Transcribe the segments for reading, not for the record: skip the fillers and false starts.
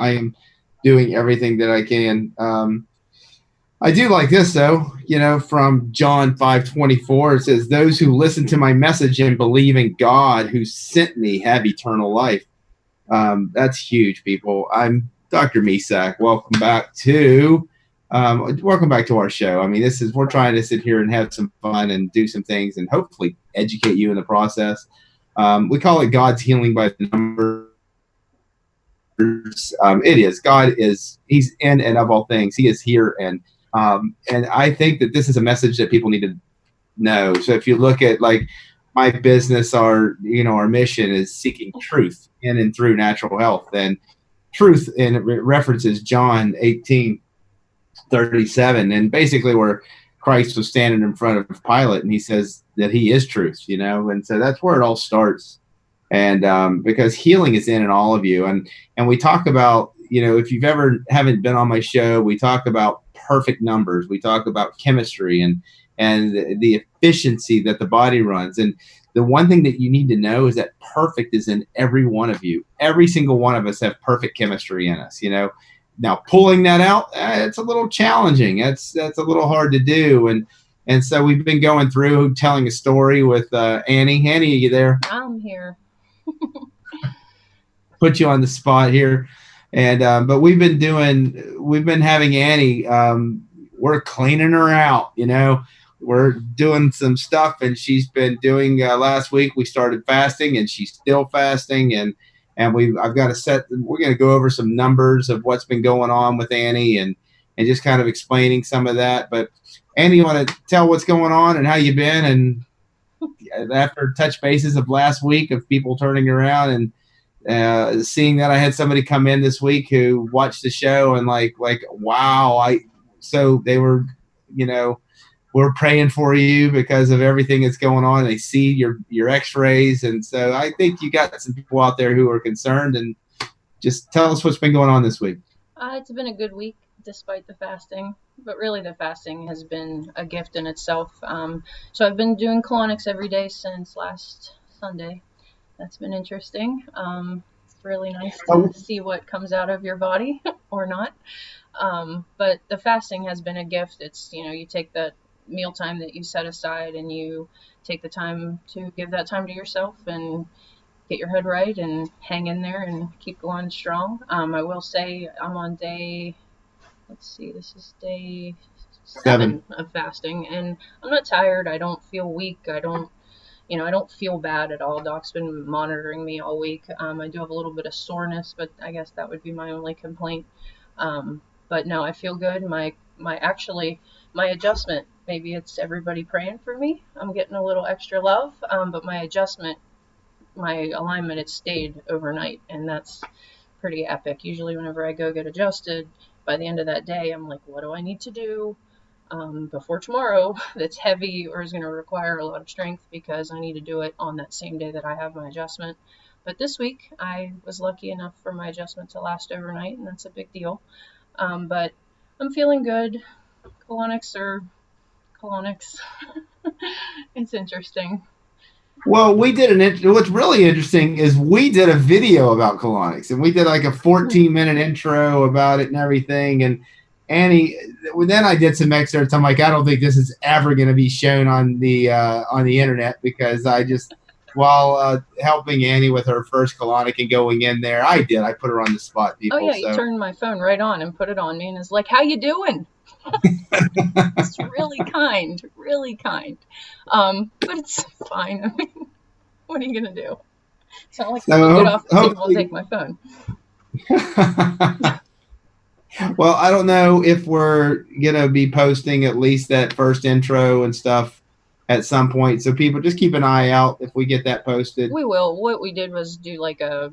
I am doing everything that I can. I do like this though, from John 5:24. It says, "Those who listen to my message and believe in God who sent me have eternal life." That's huge, people. I'm Dr. Misak. Welcome back to our show. I mean, we're trying to sit here and have some fun and do some things and hopefully educate you in the process. We call it God's healing by the numbers. It is. He's in and of all things. He is here. And I think that this is a message that people need to know. So if you look at like my business, our mission is seeking truth in and through natural health, and truth, and it references John 18:37, and basically where Christ was standing in front of Pilate and he says that he is truth, and so that's where it all starts. And because healing is in all of you, and we talk about, if you've ever haven't been on my show, we talk about perfect numbers, we talk about chemistry and the efficiency that the body runs. And the one thing that you need to know is that perfect is in every one of you. Every single one of us have perfect chemistry in us. Now pulling that out, it's a little challenging. That's a little hard to do. And so we've been going through telling a story with Annie. Annie, are you there? I'm here. Put you on the spot here. And but we've been having Annie, we're cleaning her out, we're doing some stuff, and she's been doing last week we started fasting, and she's still fasting, and I've got we're going to go over some numbers of what's been going on with Annie, and just kind of explaining some of that. But Annie, you want to tell what's going on and how you've been, and after touch bases of last week of people turning around and seeing that I had somebody come in this week who watched the show and like, wow, so they were, we're praying for you because of everything that's going on. They see your x-rays. And so I think you got some people out there who are concerned, and just tell us what's been going on this week. It's been a good week despite the fasting, but really the fasting has been a gift in itself. So I've been doing colonics every day since last Sunday. That's been interesting. It's really nice to see what comes out of your body or not. But the fasting has been a gift. It's, you take that meal time that you set aside and you take the time to give that time to yourself and get your head right and hang in there and keep going strong. I will say I'm on day, this is day 7 of fasting, and I'm not tired. I don't feel weak. I don't feel bad at all. Doc's been monitoring me all week. I do have a little bit of soreness, but I guess that would be my only complaint. But no, I feel good. My adjustment, maybe it's everybody praying for me. I'm getting a little extra love. But my adjustment, my alignment, it stayed overnight, and that's pretty epic. Usually whenever I go get adjusted, by the end of that day, I'm like, what do I need to do before tomorrow that's heavy or is going to require a lot of strength, because I need to do it on that same day that I have my adjustment. But this week I was lucky enough for my adjustment to last overnight, and that's a big deal. But I'm feeling good. Colonics are colonics. It's interesting. Well, what's really interesting is we did a video about colonics, and we did like a 14-minute intro about it and everything. And Annie, then I did some excerpts. I'm like, I don't think this is ever going to be shown on the internet, because I just, while helping Annie with her first colonic and going in there, I put her on the spot, people. Oh yeah, you turned my phone right on and put it on me, and it's like, how you doing? It's really kind, really kind. But it's fine. I mean, what are you gonna do? It's not like I'm gonna get off the table and take my phone. Well, I don't know if we're gonna be posting at least that first intro and stuff at some point, so people just keep an eye out if we get that posted. We will. What we did was do like I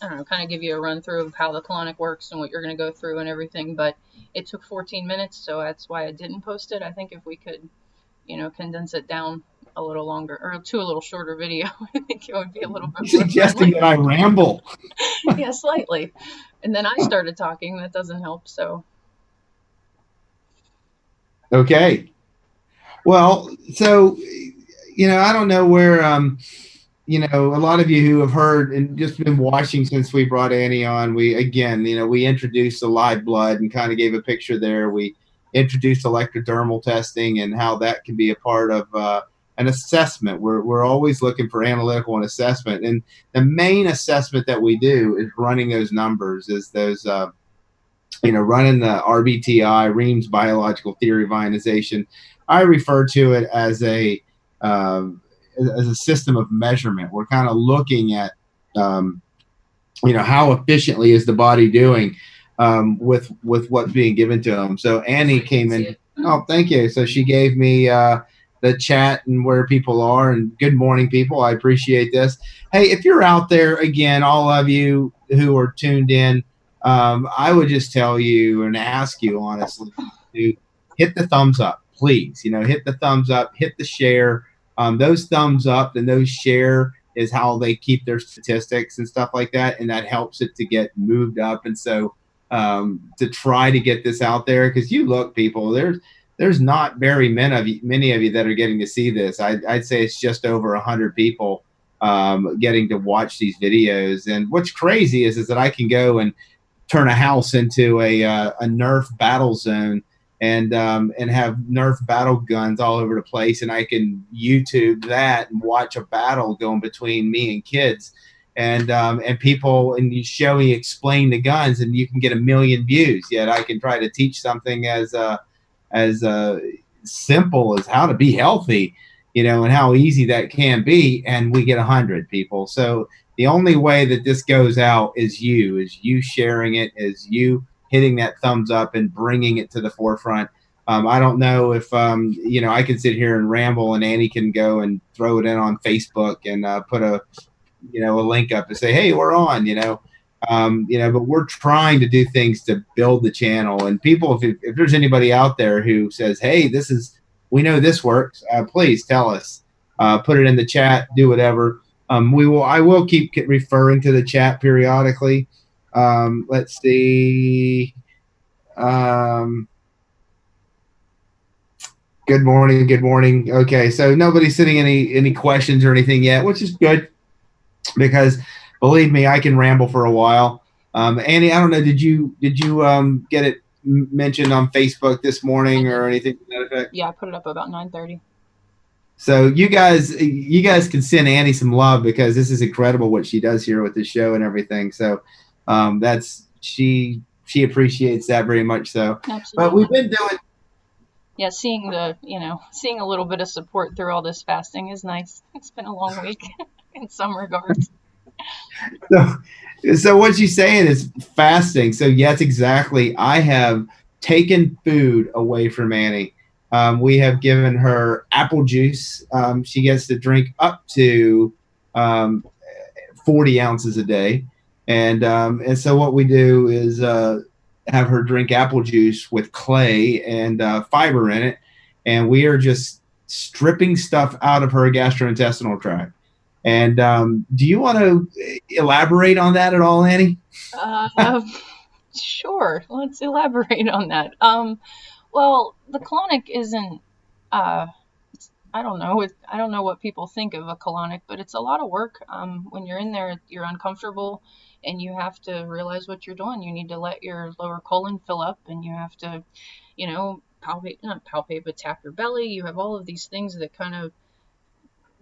don't know, kind of give you a run through of how the colonic works and what you're going to go through and everything, but it took 14 minutes, so that's why I didn't post it. I think if we could, condense it down a little longer, or to a little shorter video, I think it would be a little bit more suggesting that I ramble. Yeah, slightly. And then I started talking. That doesn't help, so. Okay. Well, so, I don't know where a lot of you who have heard and just been watching since we brought Annie on, we introduced the live blood and kind of gave a picture there. We introduced electrodermal testing and how that can be a part of an assessment. We're always looking for analytical and assessment. And the main assessment that we do is running those numbers, is those, running the RBTI, Reams biological theory of ionization. I refer to it um, as a system of measurement. We're kind of looking at, um, how efficiently is the body doing with what's being given to them. So Annie came in. Oh, thank you. So she gave me the chat and where people are. And good morning, people. I appreciate this. Hey, if you're out there, again, all of you who are tuned in, I would just tell you and ask you honestly to hit the thumbs up, please. Hit the thumbs up, hit the share. Those thumbs up and those share is how they keep their statistics and stuff like that, and that helps it to get moved up. And so to try to get this out there, because you look, people, there's not very many of you that are getting to see this. I'd say it's just over 100 people getting to watch these videos. And what's crazy is that I can go and turn a house into a Nerf battle zone and have Nerf battle guns all over the place, and I can YouTube that and watch a battle going between me and kids, and people, and you show me explain the guns, and you can get 1 million views. Yet I can try to teach something as simple as how to be healthy, and how easy that can be, and we get 100 people. So the only way that this goes out is you sharing it, is you hitting that thumbs up and bringing it to the forefront. I don't know if I can sit here and ramble, and Annie can go and throw it in on Facebook and put a link up and say, hey, we're on. But we're trying to do things to build the channel. And people, if there's anybody out there who says, hey, we know this works, please tell us. Put it in the chat, do whatever. I will keep referring to the chat periodically. Let's see. Good morning. Good morning. Okay, so nobody's sending any questions or anything yet, which is good, because believe me, I can ramble for a while. Annie, I don't know. Did you get it mentioned on Facebook this morning or anything to that effect? Yeah, I put it up about 9:30. So you guys can send Annie some love, because this is incredible what she does here with the show and everything. So she appreciates that very much. So, Absolutely. But we've been doing. Yeah, seeing a little bit of support through all this fasting is nice. It's been a long week in some regards. So what she's saying is fasting. So yes, exactly. I have taken food away from Annie. We have given her apple juice. She gets to drink up to 40 ounces a day. And so what we do is have her drink apple juice with clay and fiber in it. And we are just stripping stuff out of her gastrointestinal tract. And do you want to elaborate on that at all, Annie? Sure. Let's elaborate on that. Well, the colonic isn't. I don't know. I don't know what people think of a colonic, but it's a lot of work. When you're in there, you're uncomfortable, and you have to realize what you're doing. You need to let your lower colon fill up, and you have to, not palpate, but tap your belly. You have all of these things that kind of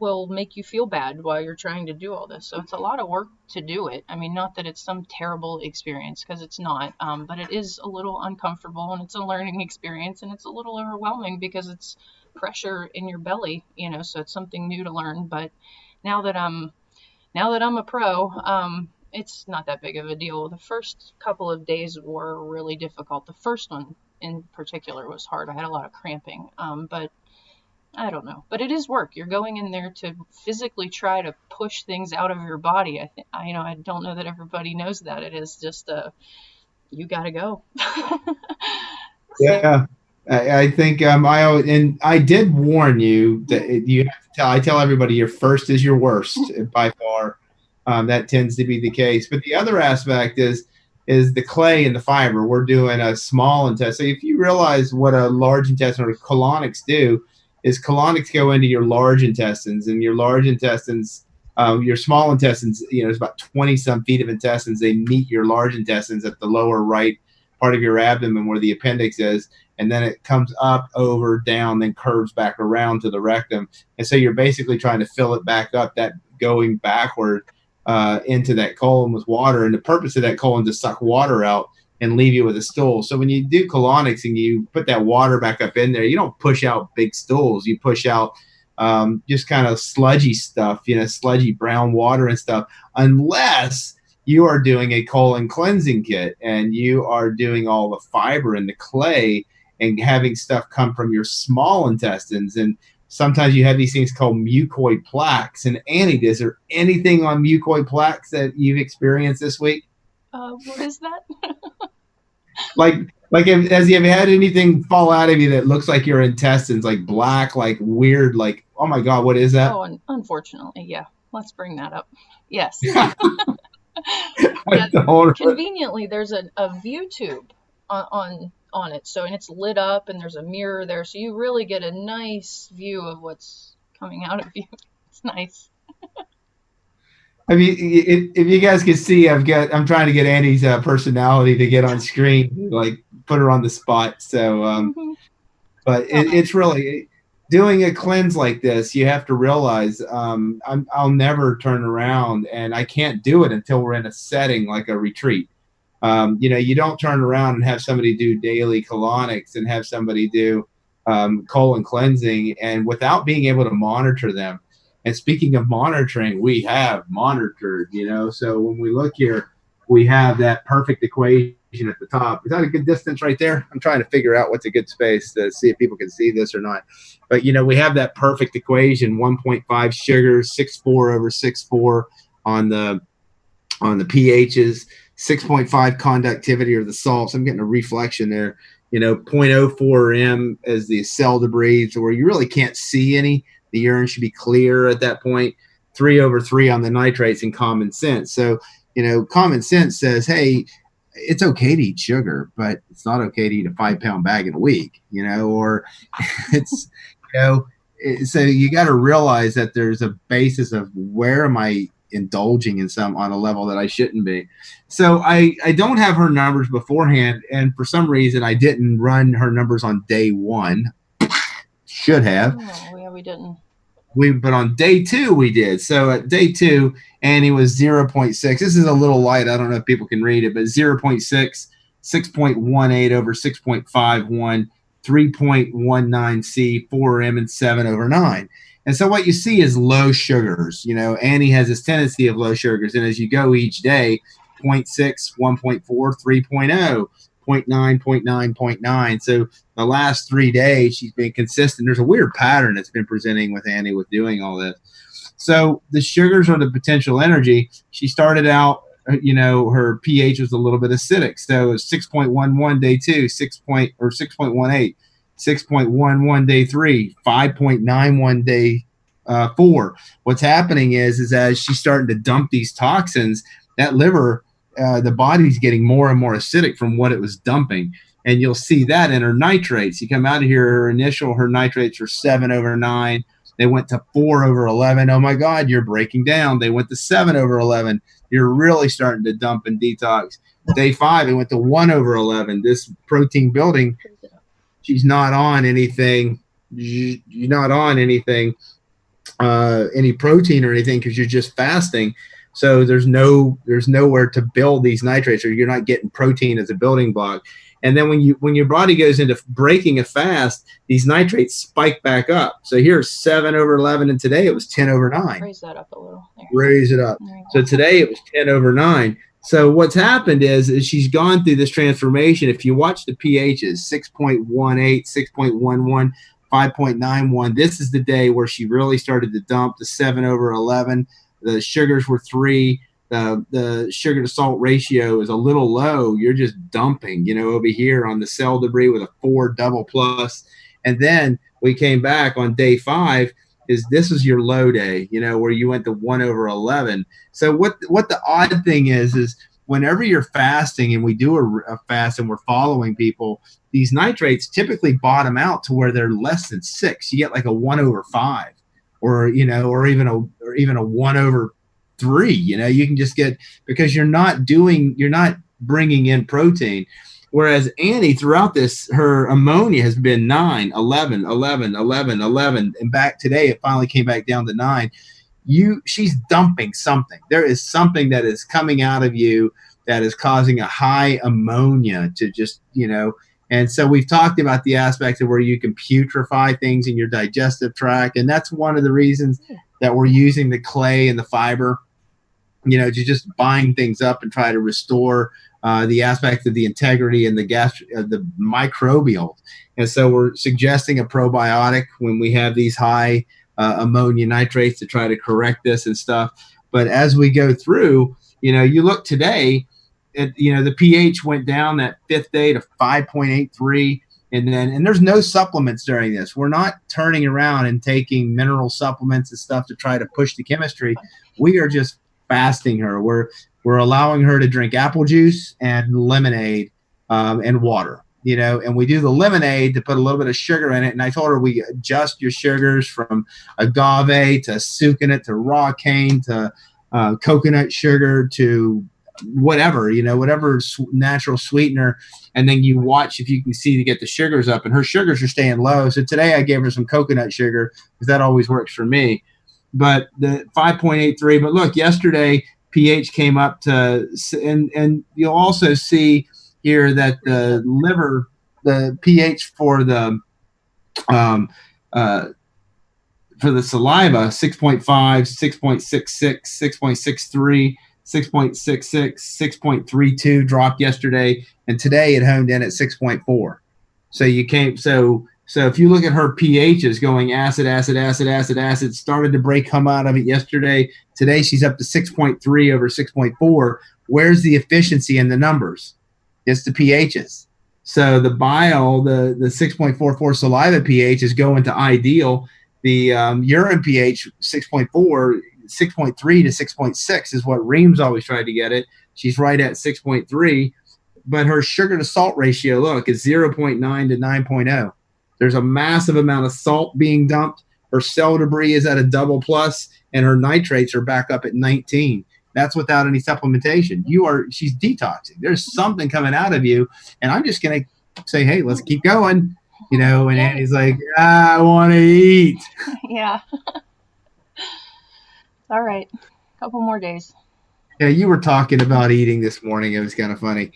will make you feel bad while you're trying to do all this. So it's a lot of work to do it. I mean, not that it's some terrible experience, because it's not, but it is a little uncomfortable, and it's a learning experience, and it's a little overwhelming because it's pressure in your belly, so it's something new to learn. But now that I'm a pro, it's not that big of a deal. The first couple of days were really difficult. The first one in particular was hard. I had a lot of cramping, but I don't know, but it is work. You're going in there to physically try to push things out of your body. I don't know that everybody knows that. It is just you got to go. Yeah, I think I did warn you that you have to tell. I tell everybody your first is your worst by far. That tends to be the case. But the other aspect is the clay and the fiber. We're doing a small intestine. So if you realize what a large intestine or colonics do, is colonics go into your large intestines, and your large intestines Your small intestines, there's about 20 some feet of intestines. They meet your large intestines at the lower right part of your abdomen where the appendix is. And then it comes up, over, down, then curves back around to the rectum. And so you're basically trying to fill it back up, that going backward into that colon with water. And the purpose of that colon is to suck water out and leave you with a stool. So when you do colonics and you put that water back up in there, you don't push out big stools. You push out just kind of sludgy stuff, sludgy brown water and stuff, unless you are doing a colon cleansing kit and you are doing all the fiber and the clay and having stuff come from your small intestines. And sometimes you have these things called mucoid plaques. And Annie, is there anything on mucoid plaques that you've experienced this week? What is that? Like has you ever had anything fall out of you that looks like your intestines, like black, like weird, like, oh my God, what is that? Oh, unfortunately, yeah. Let's bring that up. Yes. Yeah, conveniently, there's a view tube on it, so, and it's lit up, and there's a mirror there, so you really get a nice view of what's coming out of you. It's nice. I mean, if you guys can see, I'm trying to get Annie's personality to get on screen, like put her on the spot. So, but it's really doing a cleanse like this. You have to realize I'll never turn around, and I can't do it until we're in a setting like a retreat. You don't turn around and have somebody do daily colonics and have somebody do colon cleansing, and without being able to monitor them. And speaking of monitoring, we have monitored, so when we look here, we have that perfect equation at the top. Is that a good distance right there? I'm trying to figure out what's a good space to see if people can see this or not. But, we have that perfect equation, 1.5 sugars, 6.4 over 6.4 on the pHs, 6.5 conductivity or the salts. I'm getting a reflection there. 0.04 m as the cell debris, so where you really can't see any. The urine should be clear at that point. 3/3 on the nitrates and common sense. So, common sense says, hey, it's okay to eat sugar, but it's not okay to eat a 5-pound bag in a week, or it's, so you got to realize that there's a basis of where am I indulging in some on a level that I shouldn't be. So I don't have her numbers beforehand. And for some reason, I didn't run her numbers on day one. Should have. Oh, yeah, we didn't. But on day 2 we did. So at day 2, Annie was 0.6. This is a little light. I don't know if people can read it, but 0.6, 6.18 over 6.51, 3.19 C, 4M, and 7/9. And so what you see is low sugars. Annie has this tendency of low sugars. And as you go each day, 0.6, 1.4, 3.0. 0.9, 0.9, 0.9. So the last 3 days, she's been consistent. There's a weird pattern that's been presenting with Annie with doing all this. So the sugars are the potential energy. She started out, her pH was a little bit acidic. So it was 6.11 day 2, 6.18, 6.11 day 3, 5.91 day 4. What's happening is as she's starting to dump these toxins, that liver, the body's getting more and more acidic from what it was dumping. And you'll see that in her nitrates. You come out of here, her nitrates were 7/9. They went to 4/11. Oh my God, you're breaking down. They went to 7/11. You're really starting to dump and detox. Day 5, it went to 1/11. This protein building, she's not on anything. You're not on anything, any protein or anything, because you're just fasting. So there's nowhere to build these nitrates, or you're not getting protein as a building block. And then when your body goes into breaking a fast, these nitrates spike back up. So here's 7/11, and today it was 10/9. Raise that up a little. There. Raise it up. So today it was 10/9. So what's happened is she's gone through this transformation. If you watch the pHs, 6.18, 6.11, 5.91, this is the day where she really started to dump the 7/11. The sugars were 3. The sugar to salt ratio is a little low. You're just dumping, over here on the cell debris with a 4 double plus. And then we came back on day 5. This is your low day, where you went to 1/11. So what the odd thing is whenever you're fasting, and we do a fast and we're following people, these nitrates typically bottom out to where they're less than 6. You get like a 1/5. or or even a 1/3. You can just get, because you're not bringing in protein. Whereas Annie, throughout this, her ammonia has been 9, 11, 11, 11, 11, and back today it finally came back down to 9. She's dumping something. There is something that is coming out of you that is causing a high ammonia to just, and so we've talked about the aspect of where you can putrefy things in your digestive tract. And that's one of the reasons that we're using the clay and the fiber, to just bind things up and try to restore the aspect of the integrity and the microbial. And so we're suggesting a probiotic when we have these high ammonia nitrates to try to correct this and stuff. But as we go through, you look today, the pH went down that 5th day to 5.83. And there's no supplements during this. We're not turning around and taking mineral supplements and stuff to try to push the chemistry. We are just fasting her. We're allowing her to drink apple juice and lemonade and water. And we do the lemonade to put a little bit of sugar in it. And I told her, we adjust your sugars from agave to sucanate to raw cane to coconut sugar to whatever, whatever natural sweetener. And then you watch if you can see to get the sugars up. And her sugars are staying low. So today I gave her some coconut sugar because that always works for me. But the 5.83. But look, yesterday pH came up to, and you'll also see here that the liver, the pH for the saliva, 6.5, 6.66, 6.63, 6.66, 6.32 dropped yesterday, and today it honed in at 6.4. So if you look at her pHs going acid, started to come out of it yesterday. Today she's up to 6.3 over 6.4. Where's the efficiency in the numbers? It's the pHs. So the bile, the 6.44 saliva pH is going to ideal. The urine pH 6.4, 6.3 to 6.6 is what Reams always tried to get it. She's right at 6.3, but her sugar to salt ratio, look, is 0.9 to 9.0. There's a massive amount of salt being dumped. Her cell debris is at a double plus, and her nitrates are back up at 19. That's without any supplementation. She's detoxing. There's something coming out of you, and I'm just going to say, hey, let's keep going. And Annie's like, I want to eat. Yeah. All right. A couple more days. Yeah, you were talking about eating this morning. It was kind of funny.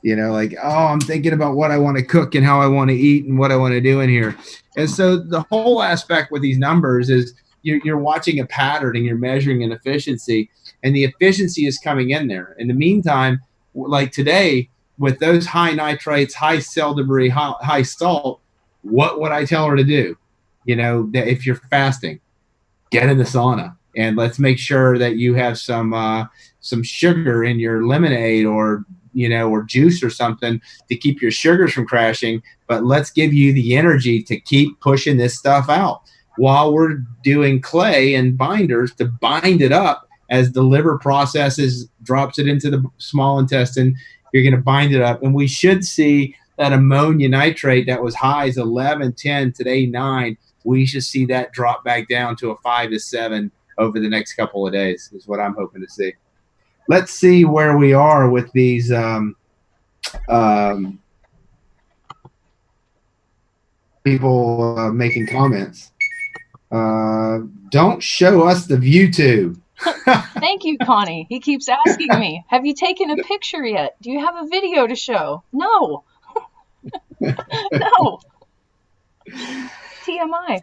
I'm thinking about what I want to cook and how I want to eat and what I want to do in here. And so the whole aspect with these numbers is you're watching a pattern and you're measuring an efficiency, and the efficiency is coming in there. In the meantime, like today, with those high nitrates, high cell debris, high salt, what would I tell her to do? That if you're fasting, get in the sauna, and let's make sure that you have some sugar in your lemonade or juice or something to keep your sugars from crashing. But let's give you the energy to keep pushing this stuff out while we're doing clay and binders to bind it up as the liver processes, drops it into the small intestine. You're going to bind it up, and we should see that ammonia nitrate that was high as 11, 10, today 9. We should see that drop back down to a 5 to 7 over the next couple of days is what I'm hoping to see. Let's see where we are with these people making comments. Don't show us the view tube. Thank you, Connie. He keeps asking me, have you taken a picture yet? Do you have a video to show? No. No. TMI.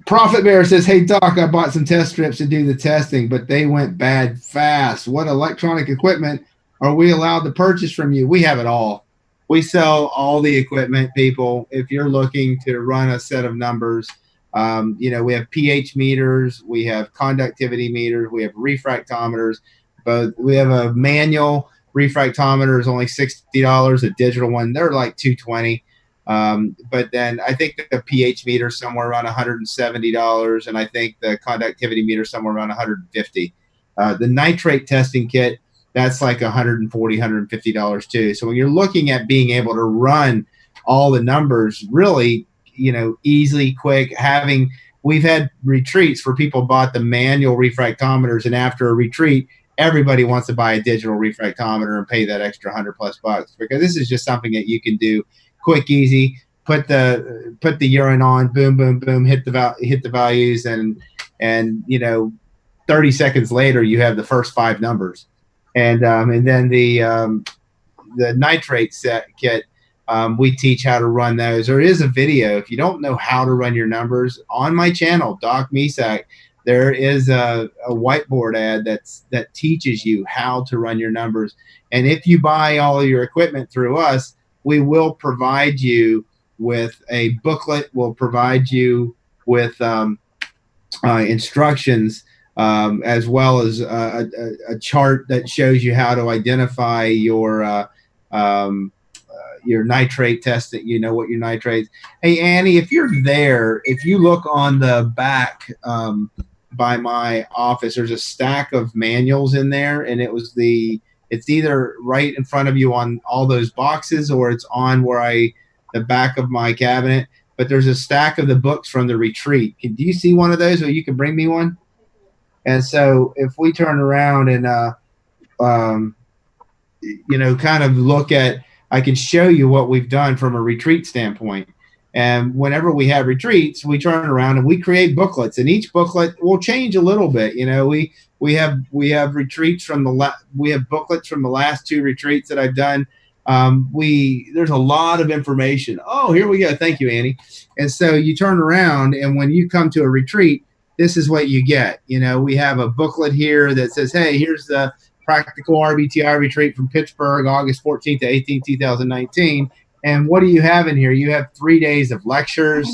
Profit Bear says, hey, Doc, I bought some test strips to do the testing, but they went bad fast. What electronic equipment are we allowed to purchase from you? We have it all. We sell all the equipment, people. If you're looking to run a set of numbers, we have pH meters, we have conductivity meters, we have refractometers. We have a manual refractometer is only $60. A digital one, they're like $220. But then I think the pH meter is somewhere around $170, and I think the conductivity meter is somewhere around $150. The nitrate testing kit, that's like $140, $150 too. So when you're looking at being able to run all the numbers really, easily, quick, we've had retreats where people bought the manual refractometers, and after a retreat, everybody wants to buy a digital refractometer and pay that extra $100+ because this is just something that you can do quick, easy. Put the urine on, boom, boom, boom, hit the values, and 30 seconds later you have the first 5 numbers, and then the nitrate set kit. We teach how to run those. There is a video. If you don't know how to run your numbers, on my channel, Doc Misak, there is a whiteboard ad that teaches you how to run your numbers. And if you buy all of your equipment through us, we will provide you with a booklet. We'll provide you with instructions, as well as a chart that shows you how to identify your nitrate test, that you know what your nitrates. Hey, Annie, if you're there, if you look on the back by my office, there's a stack of manuals in there, and it's either right in front of you on all those boxes, or it's on the back of my cabinet. But there's a stack of the books from the retreat. Do you see one of those, or you can bring me one? And so if we turn around and kind of look at, I can show you what we've done from a retreat standpoint. And whenever we have retreats, we turn around and we create booklets, and each booklet will change a little bit. We have retreats we have booklets from the last 2 retreats that I've done. There's a lot of information. Oh, here we go. Thank you, Annie. And so you turn around, and when you come to a retreat, this is what you get. We have a booklet here that says, hey, here's the practical RBTI retreat from Pittsburgh, August 14th to 18th, 2019. And what do you have in here? You have 3 days of lectures.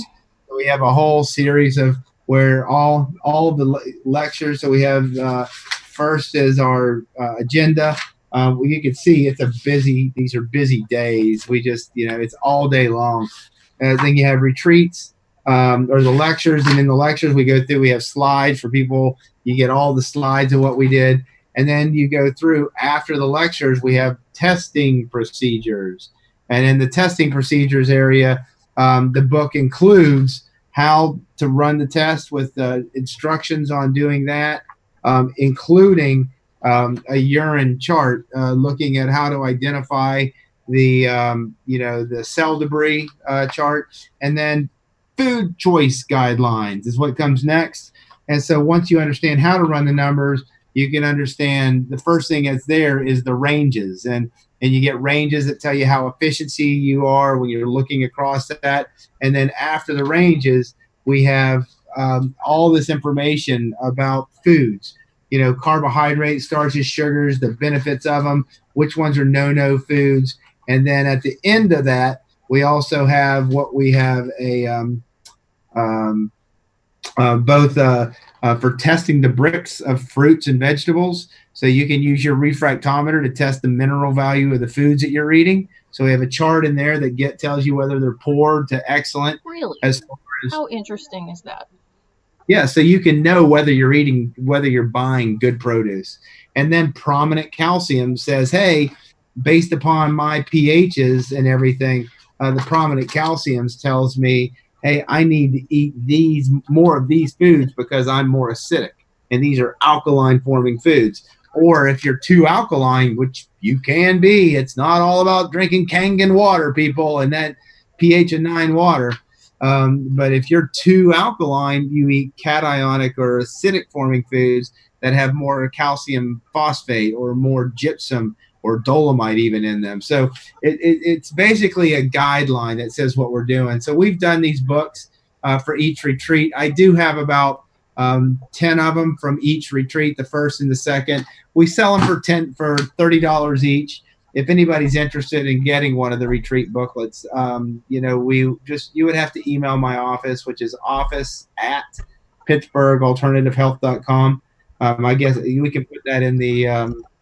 We have a whole series of where all the lectures. So we have first is our agenda. You can see these are busy days. We just, it's all day long. Then you have retreats, or the lectures. And in the lectures we go through, we have slides for people. You get all the slides of what we did. And then you go through, after the lectures, we have testing procedures. And in the testing procedures area, the book includes how to run the test with instructions on doing that, including a urine chart, looking at how to identify the cell debris chart, and then food choice guidelines is what comes next. And so once you understand how to run the numbers, you can understand the first thing that's there is the ranges, and you get ranges that tell you how efficiency you are when you're looking across that. And then after the ranges, we have all this information about foods, carbohydrates, starches, sugars, the benefits of them, which ones are no foods. And then at the end of that, we also have both for testing the bricks of fruits and vegetables. So you can use your refractometer to test the mineral value of the foods that you're eating. So we have a chart in there that tells you whether they're poor to excellent. Really? How interesting is that? Yeah, so you can know whether you're buying good produce. And then prominent calcium says, hey, based upon my pHs and everything, the prominent calciums tells me, hey, I need to eat more of these foods because I'm more acidic, and these are alkaline forming foods. Or if you're too alkaline, which you can be, it's not all about drinking Kangen water, people, and that pH of 9 water. But if you're too alkaline, you eat cationic or acidic forming foods that have more calcium phosphate or more gypsum or dolomite even in them. So it's basically a guideline that says what we're doing. So we've done these books for each retreat. I do have about 10 of them from each retreat, the first and the second. We sell them for $30 each. If anybody's interested in getting one of the retreat booklets, you would have to email my office, which is office@pittsburghalternativehealth.com. I guess we can put that in the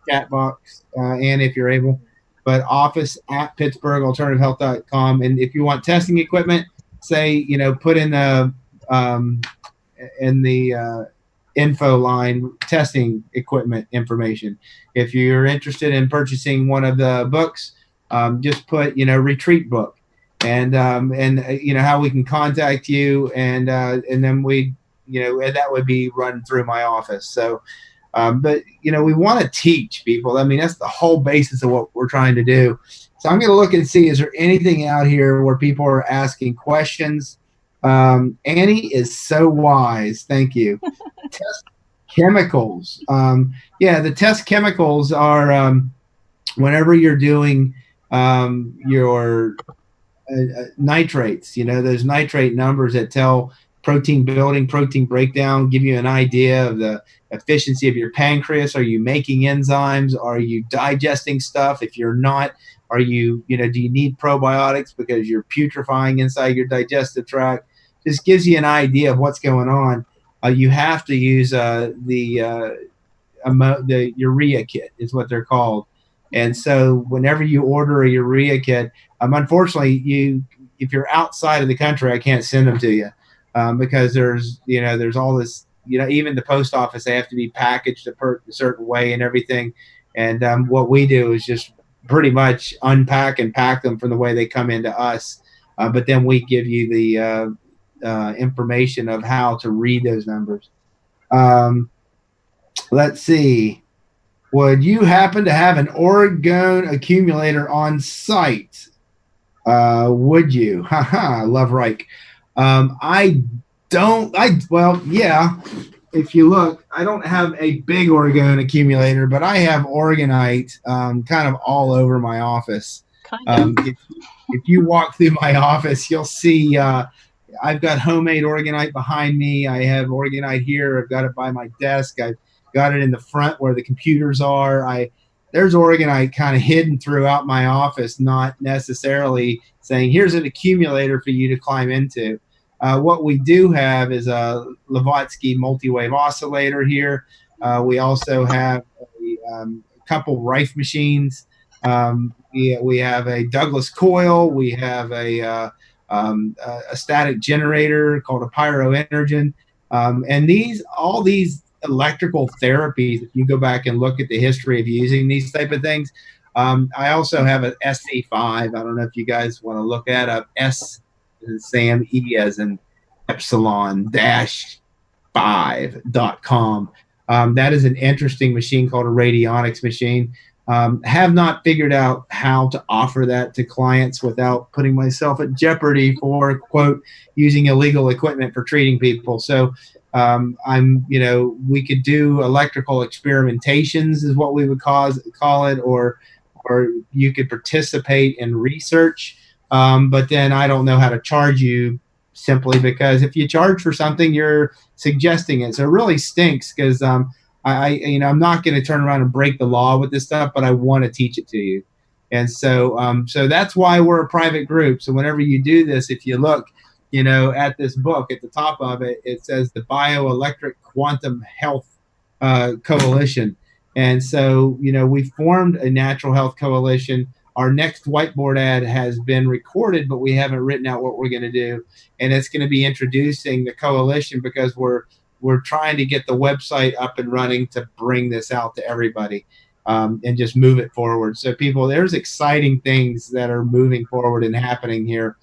chat box, and if you're able, but office@pittsburghalternativehealth.com. And if you want testing equipment, put in the info line testing equipment information. If you're interested in purchasing one of the books, just put retreat book, and how we can contact you, and then we and that would be run through my office. So, but we want to teach people. I mean, that's the whole basis of what we're trying to do. So I'm going to look and see, is there anything out here where people are asking questions? Annie is so wise. Thank you. Test chemicals. Yeah, the test chemicals are whenever you're doing your nitrates, those nitrate numbers that tell protein building, protein breakdown, give you an idea of the efficiency of your pancreas. Are you making enzymes? Are you digesting stuff? If you're not, are you, do you need probiotics because you're putrefying inside your digestive tract? Just gives you an idea of what's going on. You have to use the urea kit is what they're called. And so whenever you order a urea kit, unfortunately, if you're outside of the country, I can't send them to you because there's all this, even the post office, they have to be packaged a certain way and everything. And what we do is just pretty much unpack and pack them from the way they come into us. But then we give you the information of how to read those numbers. Let's see. Would you happen to have an orgone accumulator on site? Would you? Haha, love Reich. I don't. Well, yeah. If you look, I don't have a big orgone accumulator, but I have orgonite kind of all over my office. If you walk through my office, you'll see I've got homemade orgonite behind me. I have orgonite here. I've got it by my desk. I've got it in the front where the computers are. There's orgonite kind of hidden throughout my office, not necessarily saying, here's an accumulator for you to climb into. What we do have is a Lavotsky multi-wave oscillator here. We also have a couple Rife machines. We have a Douglas coil. We have a static generator called a pyroenergen. And all these electrical therapies, if you go back and look at the history of using these type of things. I also have an SC5. I don't know if you guys want to look that up. S as in Sam, E as in epsilon dash 5.com. That is an interesting machine called a radionics machine. Have not figured out how to offer that to clients without putting myself at jeopardy for, quote, using illegal equipment for treating people. So we could do electrical experimentations is what we would call it, or you could participate in research. But then I don't know how to charge you, simply because if you charge for something, you're suggesting it. So it really stinks because I'm not going to turn around and break the law with this stuff, but I want to teach it to you. And so that's why we're a private group. So whenever you do this, if you look, at this book, at the top of it, it says the Bioelectric Quantum Health Coalition. And so, we formed a natural health coalition. Our next whiteboard ad has been recorded, but we haven't written out what we're going to do. And it's going to be introducing the coalition because we're trying to get the website up and running to bring this out to everybody and just move it forward. So there's exciting things that are moving forward and happening here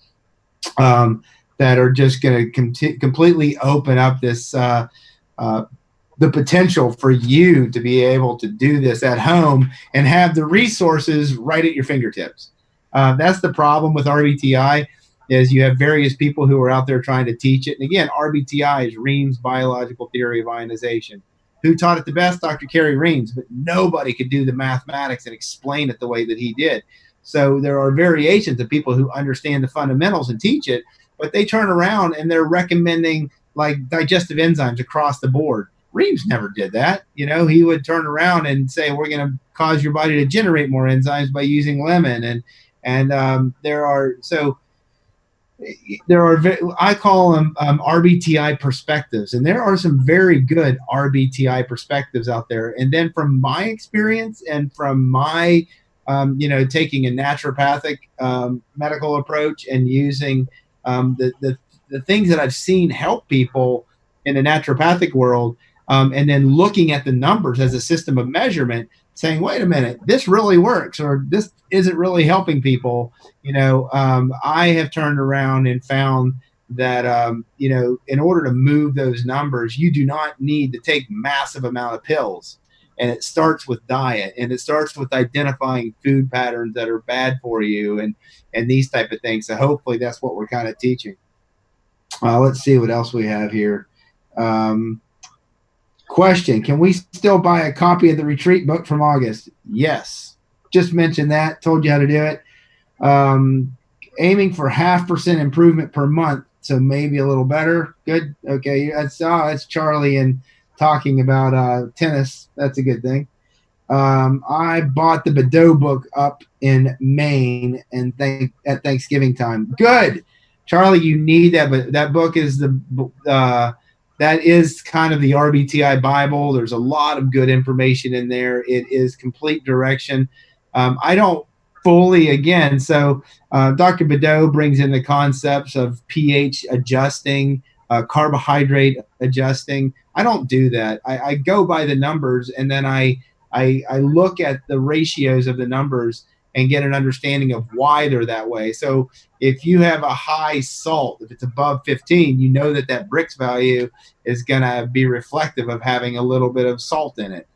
that are just going to completely open up this the potential for you to be able to do this at home and have the resources right at your fingertips. That's the problem with RBTI, is you have various people who are out there trying to teach it. And again, RBTI is Ream's biological theory of ionization. Who taught it the best? Dr. Kerry Reams, but nobody could do the mathematics and explain it the way that he did. So there are variations of people who understand the fundamentals and teach it, but they turn around and they're recommending like digestive enzymes across the board. Reams never did that. He would turn around and say, we're going to cause your body to generate more enzymes by using lemon. And there are I call them RBTI perspectives, and there are some very good RBTI perspectives out there. And then from my experience and from my taking a naturopathic medical approach and using the things that I've seen help people in the naturopathic world, and then looking at the numbers as a system of measurement, saying, wait a minute, this really works, or this isn't really helping people. I have turned around and found that in order to move those numbers, you do not need to take massive amount of pills. And it starts with diet, and it starts with identifying food patterns that are bad for you, and these type of things. So hopefully that's what we're kind of teaching. Let's see what else we have here. Um, Question: Can we still buy a copy of the retreat book from August? Yes. Just mentioned that. Told you how to do it. Um, Aiming for 0.5% improvement per month, so maybe a little better. Good. Okay. That's Charlie and talking about tennis. That's a good thing. I bought the Badeau book up in Maine and at Thanksgiving time. Good, Charlie. You need that, but that book is that is kind of the RBTI Bible. There's a lot of good information in there. It is complete direction. I don't fully again. So Dr. Badeau brings in the concepts of pH adjusting, carbohydrate adjusting. I don't do that. I go by the numbers, and then I look at the ratios of the numbers and get an understanding of why they're that way. So if you have a high salt, if it's above 15, you know that Brix value is going to be reflective of having a little bit of salt in it,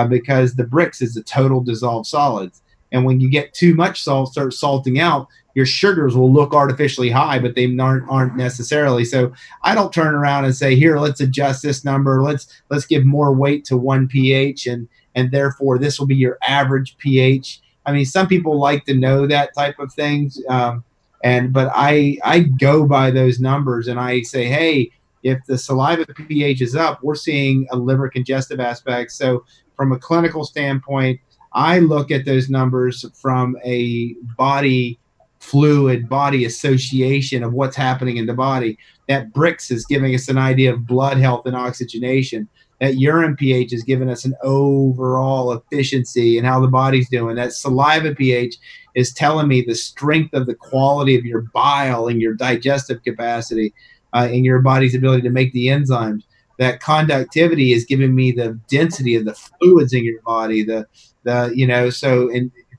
because the Brix is the total dissolved solids. And when you get too much salt, start salting out, your sugars will look artificially high, but they aren't necessarily. So I don't turn around and say, here, let's adjust this number. Let's give more weight to one pH, and therefore this will be your average pH. I mean, some people like to know that type of things, but I go by those numbers, and I say, hey, if the saliva pH is up, we're seeing a liver congestive aspect. So from a clinical standpoint, I look at those numbers from a body fluid, body association of what's happening in the body. That Brix is giving us an idea of blood health and oxygenation. That urine pH is giving us an overall efficiency and how the body's doing. That saliva pH is telling me the strength of the quality of your bile and your digestive capacity, and your body's ability to make the enzymes. That conductivity is giving me the density of the fluids in your body. So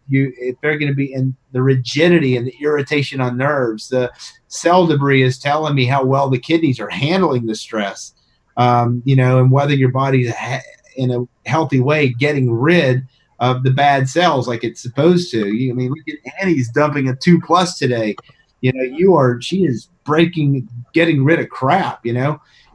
if they're going to be in the rigidity and the irritation on nerves, the cell debris is telling me how well the kidneys are handling the stress, and whether your body's in a healthy way getting rid of the bad cells like it's supposed to. I mean, look at Annie's dumping a 2+ today. She is getting rid of crap,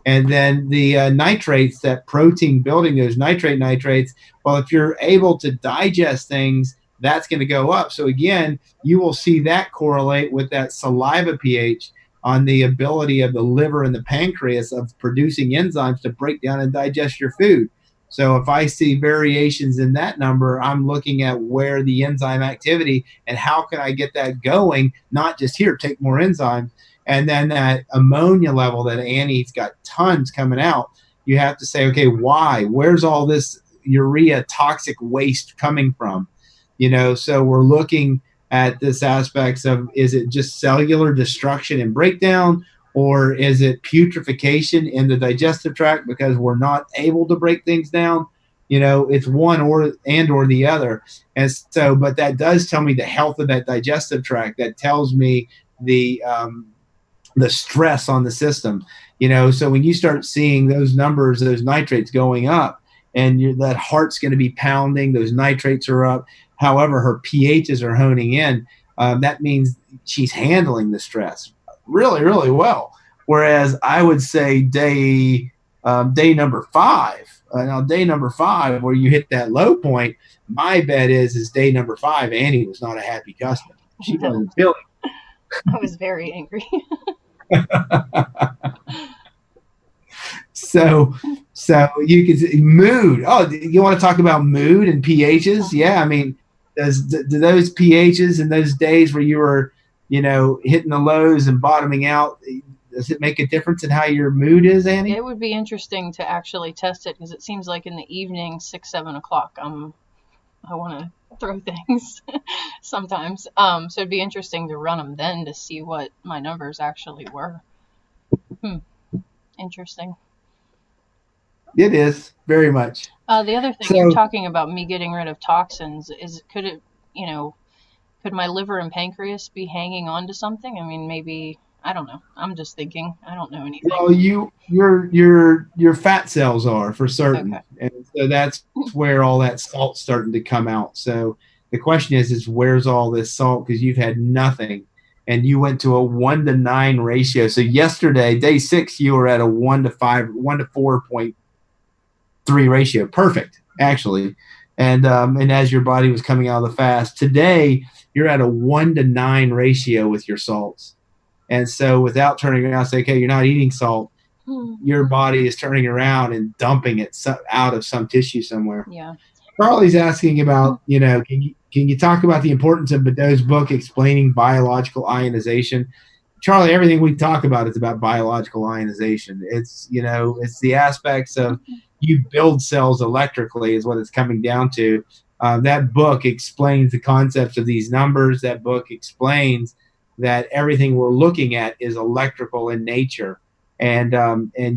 and then the nitrates, that protein building those nitrates. Well, if you're able to digest things, that's going to go up. So again, you will see that correlate with that saliva pH on the ability of the liver and the pancreas of producing enzymes to break down and digest your food. So if I see variations in that number, I'm looking at where the enzyme activity and how can I get that going, not just here, take more enzymes. And then that ammonia level that Annie's got tons coming out, you have to say, okay, why? Where's all this urea toxic waste coming from? So we're looking at this aspects of, is it just cellular destruction and breakdown, or is it putrefaction in the digestive tract because we're not able to break things down? It's one or the other. And so, but that does tell me the health of that digestive tract. That tells me the stress on the system. So when you start seeing those numbers, those nitrates going up, and that heart's going to be pounding, those nitrates are up. However, her pHs are honing in. That means she's handling the stress really, really well. Whereas I would say day number 5. Now, day number 5, where you hit that low point, my bet is day number 5. Annie was not a happy customer. She No, wasn't feeling. I was very angry. So you can see mood. Oh, you want to talk about mood and pHs? Yeah, I mean, do those pHs and those days where you were, hitting the lows and bottoming out, does it make a difference in how your mood is, Annie? It would be interesting to actually test it because it seems like in the evening, 6, 7 o'clock, I want to throw things sometimes. So it'd be interesting to run them then to see what my numbers actually were. Interesting. It is very much. The other thing you're So talking about me getting rid of toxins is could my liver and pancreas be hanging on to something? I mean, maybe I don't know. I'm just thinking. I don't know anything. Well, your fat cells are for Okay. certain, and so that's where all that salt's starting to come out. So the question is where's all this salt? Because you've had nothing, and you went to a 1-to-9 ratio. So yesterday, day 6, you were at a 1-to-5, 1-to-4.3 ratio, perfect actually. And as your body was coming out of the fast, today you're at a 1-to-9 ratio with your salts. And so without turning around and saying, okay, you're not eating salt, Hmm. your body is turning around and dumping it out of some tissue somewhere. Yeah. Charlie's asking about, can you talk about the importance of Badeau's book explaining biological ionization? Charlie, everything we talk about is about biological ionization. It's the aspects of you build cells electrically is what it's coming down to. That book explains the concepts of these numbers. That book explains that everything we're looking at is electrical in nature, and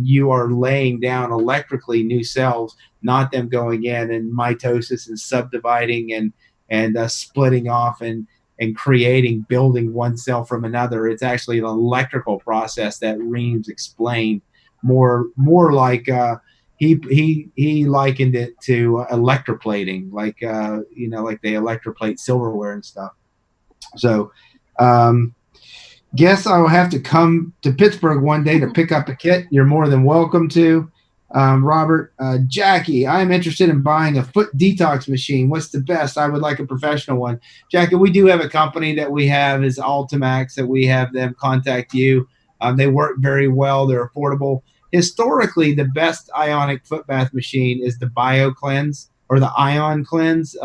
you are laying down electrically new cells, not them going in and mitosis and subdividing and splitting off and creating, building one cell from another. It's actually an electrical process that Reams explained more like he likened it to electroplating, like they electroplate silverware and stuff. So, guess I'll have to come to Pittsburgh one day to pick up a kit. You're more than welcome to. Robert, Jackie, I'm interested in buying a foot detox machine. What's the best? I would like a professional one. Jackie, we do have a company that we have is Ultimax that we have them contact you. They work very well. They're affordable. Historically, the best ionic foot bath machine is the Bio Cleanse or the Ion Cleanse.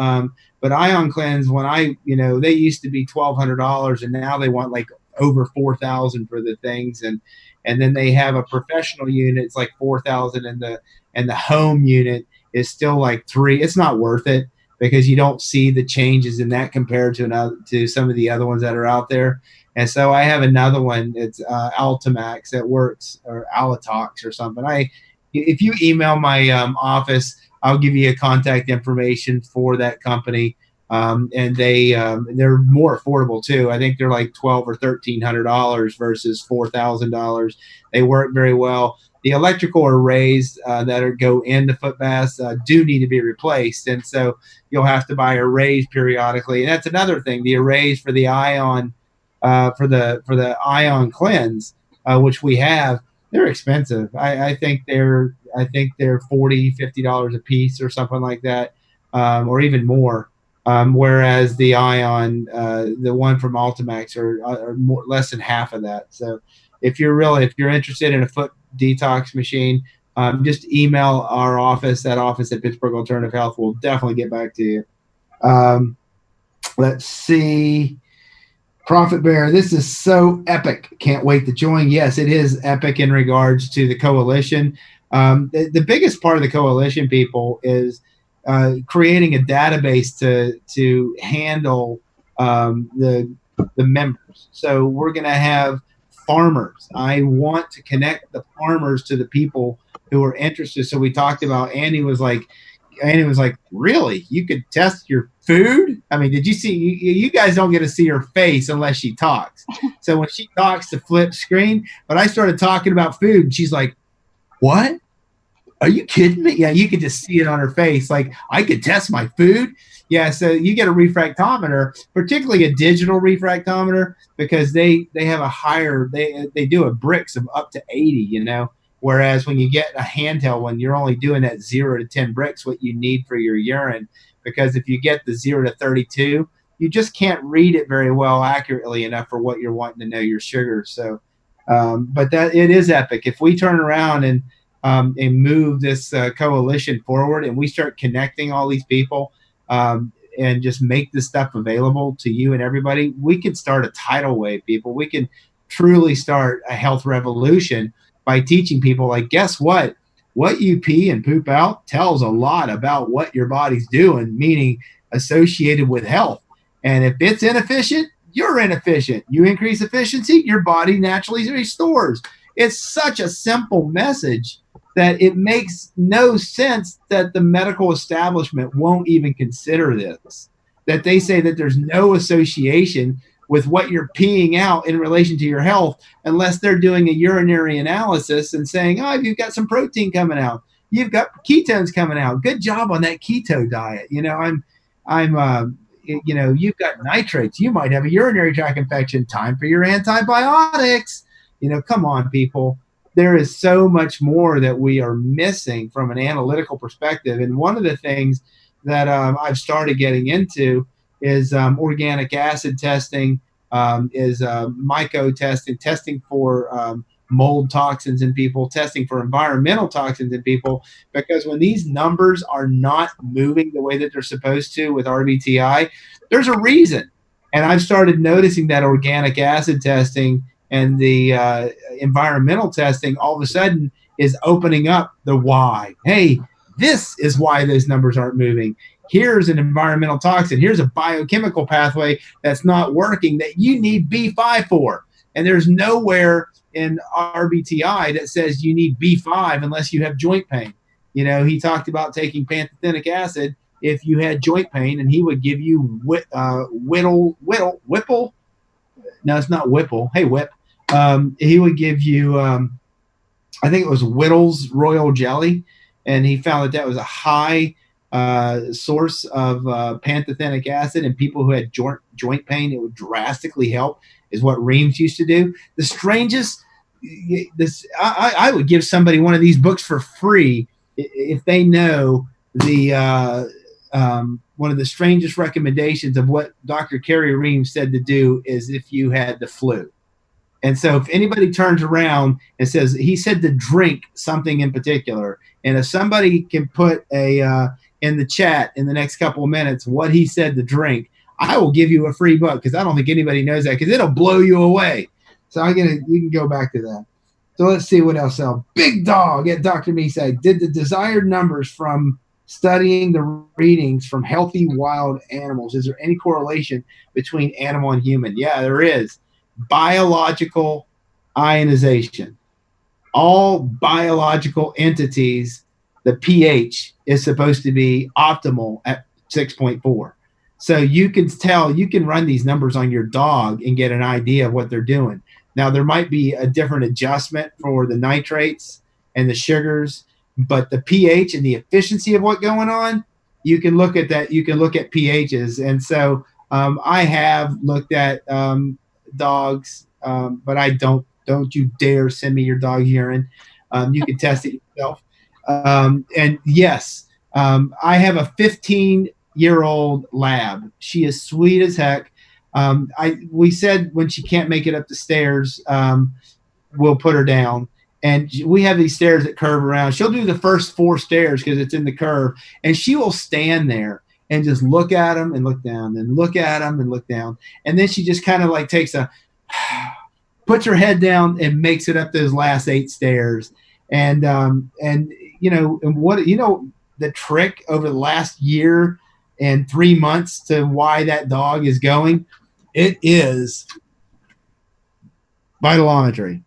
But Ion Cleanse, they used to be $1,200 and now they want like over 4,000 for the things, and then they have a professional unit. It's like 4,000, and the home unit is still like 3. It's not worth it because you don't see the changes in that compared to some of the other ones that are out there. And so I have another one. It's Altimax that works, or Alatox or something. If you email my office, I'll give you a contact information for that company. And they're more affordable too. I think they're like $1,200 or $1,300 versus $4,000. They work very well. The electrical arrays that go into foot baths do need to be replaced, and so you'll have to buy arrays periodically. And that's another thing. The arrays for the ion for the ion cleanse, which we have, they're expensive. I think they're $40-$50 a piece or something like that, or even more. Whereas the Ion, the one from Ultimax, are more less than half of that. So if you're interested in a foot detox machine, just email our office. That office at Pittsburgh Alternative Health will definitely get back to you. Um, let's see. Profit Bear, this is so epic. Can't wait to join. Yes, it is epic in regards to the coalition. The biggest part of the coalition, people, is creating a database to handle the members. So we're going to have farmers. I want to connect the farmers to the people who are interested. So we talked about Annie was like, really? You could test your food? I mean, did you see? You guys don't get to see her face unless she talks. So when she talks, to flip screen. But I started talking about food, and she's like, what? Are you kidding me? Yeah, you could just see it on her face. Like, I could test my food. Yeah, so you get a refractometer, particularly a digital refractometer, because they have a higher, they do a bricks of up to 80. Whereas when you get a handheld one, you're only doing that 0 to 10 bricks, what you need for your urine. Because if you get the 0 to 32, you just can't read it very well accurately enough for what you're wanting to know your sugar. So, but that it is epic. If we turn around and move this coalition forward, and we start connecting all these people, and just make this stuff available to you and everybody, we can start a tidal wave, people. We can truly start a health revolution by teaching people, like, guess what you pee and poop out tells a lot about what your body's doing, meaning associated with health. And if it's inefficient, you're inefficient. You increase efficiency, your body naturally restores. It's such a simple message that it makes no sense that the medical establishment won't even consider this. That they say that there's no association with what you're peeing out in relation to your health unless they're doing a urinary analysis and saying, oh, you've got some protein coming out. You've got ketones coming out. Good job on that keto diet. You've got nitrates. You might have a urinary tract infection. Time for your antibiotics. Come on, people. There is so much more that we are missing from an analytical perspective. And one of the things that I've started getting into is organic acid testing, is myco testing for mold toxins in people, testing for environmental toxins in people, because when these numbers are not moving the way that they're supposed to with RBTI, there's a reason. And I've started noticing that organic acid testing and the environmental testing all of a sudden is opening up the why. Hey, this is why those numbers aren't moving. Here's an environmental toxin. Here's a biochemical pathway that's not working that you need B5 for. And there's nowhere in RBTI that says you need B5 unless you have joint pain. He talked about taking pantothenic acid if you had joint pain, and he would give you Whipple. No, it's not Whipple. Hey, Whip. He would give you, I think it was Whittle's Royal Jelly, and he found that was a high source of pantothenic acid in people who had joint pain. It would drastically help, is what Reams used to do. The strangest, I would give somebody one of these books for free if they know the one of the strangest recommendations of what Dr. Kerry Reams said to do is if you had the flu. And so if anybody turns around and says, he said to drink something in particular, and if somebody can put in the chat in the next couple of minutes what he said to drink, I will give you a free book, because I don't think anybody knows that, because it'll blow you away. So you can go back to that. So let's see what else. Big Dog at Dr. Misak did the desired numbers from studying the readings from healthy wild animals. Is there any correlation between animal and human? Yeah, there is. Biological ionization. All biological entities, the pH is supposed to be optimal at 6.4. So you can run these numbers on your dog and get an idea of what they're doing. Now, there might be a different adjustment for the nitrates and the sugars, but the pH and the efficiency of what's going on, you can look at that. You can look at pHs. And so I have looked at dogs, but I don't you dare send me your dog's urine. You can test it yourself. And yes, I have a 15-year-old lab. She is sweet as heck. We said when she can't make it up the stairs, we'll put her down. And we have these stairs that curve around. She'll do the first 4 stairs because it's in the curve, and she will stand there and just look at them and look down, and look at them and look down. And then she just kind of like puts her head down and makes it up those last 8 stairs. And the trick over the last year and 3 months to why that dog is going, it is vitalometry.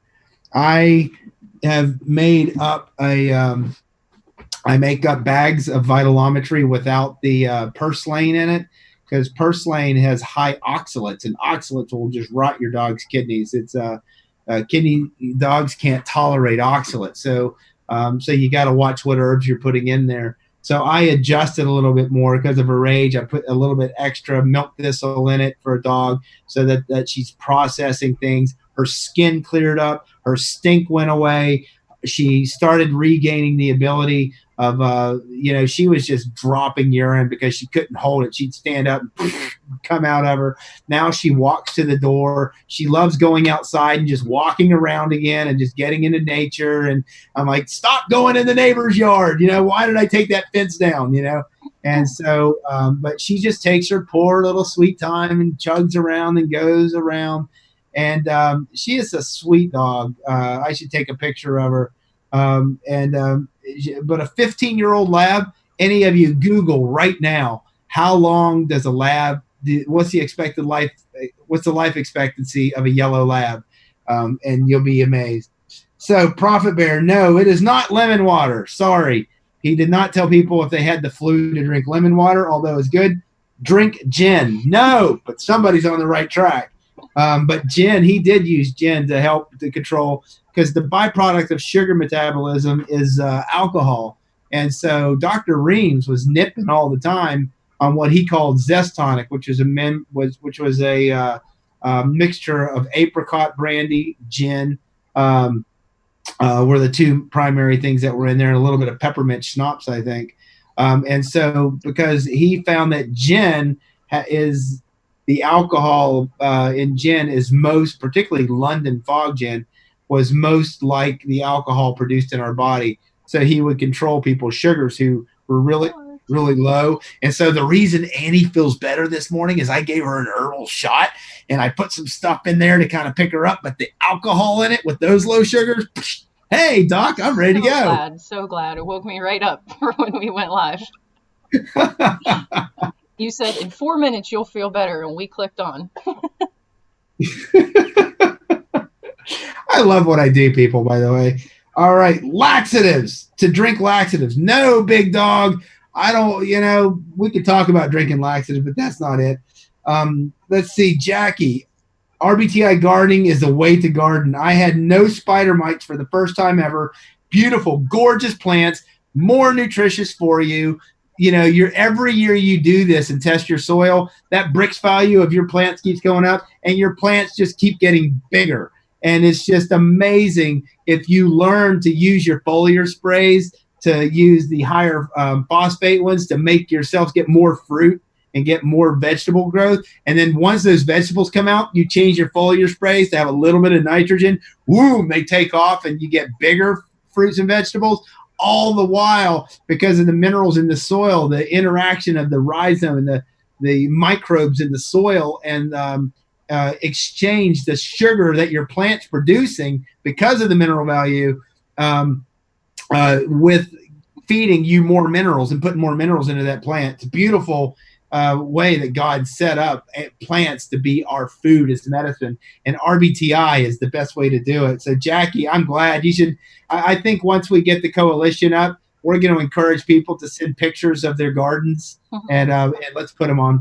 I have made up I make up bags of vitalometry without the purslane in it, because purslane has high oxalates, and oxalates will just rot your dog's kidneys. It's dogs can't tolerate oxalates, so you got to watch what herbs you're putting in there. So I adjusted a little bit more because of her age. I put a little bit extra milk thistle in it for a dog so that she's processing things. Her skin cleared up. Her stink went away. She started regaining the ability of, she was just dropping urine because she couldn't hold it. She'd stand up and come out of her. Now she walks to the door. She loves going outside and just walking around again and just getting into nature. And I'm like, stop going in the neighbor's yard. Why did I take that fence down? And so, but she just takes her poor little sweet time and chugs around and goes around. And she is a sweet dog. I should take a picture of her. But a 15-year-old lab, any of you Google right now, how long does a lab, what's the expected life, what's the life expectancy of a yellow lab? And you'll be amazed. So Prophet Bear, no, it is not lemon water. Sorry. He did not tell people if they had the flu to drink lemon water, although it's good. Drink gin. No, but somebody's on the right track. But gin, he did use gin to help to control, because the byproduct of sugar metabolism is alcohol. And so Dr. Reams was nipping all the time on what he called zest tonic, which was a mixture of apricot brandy, gin, um, were the two primary things that were in there, and a little bit of peppermint schnapps, I think. And so, because he found that gin is the alcohol in gin is most, particularly London Fog gin, was most like the alcohol produced in our body. So he would control people's sugars who were really, What? really low. And so the reason Annie feels better this morning is I gave her an herbal shot and I put some stuff in there to kind of pick her up. But the alcohol in it with those low sugars, hey, Doc, I'm ready to So go. glad, so glad. It woke me right up for when we went live. You said in 4 minutes you'll feel better, and we clicked on. I love what I do, people, by the way. All right, laxatives, to drink laxatives. No, big dog. I don't, we could talk about drinking laxatives, but that's not it. Let's see, Jackie. RBTI gardening is the way to garden. I had no spider mites for the first time ever. Beautiful, gorgeous plants, more nutritious for you. You're every year you do this and test your soil, that Brix value of your plants keeps going up, and your plants just keep getting bigger. And it's just amazing if you learn to use your foliar sprays, to use the higher phosphate ones to make yourselves get more fruit and get more vegetable growth. And then once those vegetables come out, you change your foliar sprays to have a little bit of nitrogen. Boom, they take off and you get bigger fruits and vegetables. All the while, because of the minerals in the soil, the interaction of the rhizome and the microbes in the soil, and exchange the sugar that your plant's producing because of the mineral value, with feeding you more minerals and putting more minerals into that plant. It's a beautiful way that God set up plants to be our food as medicine, and RBTI is the best way to do it. So, Jackie, I'm glad you should. I think once we get the coalition up, we're going to encourage people to send pictures of their gardens, and let's put them on.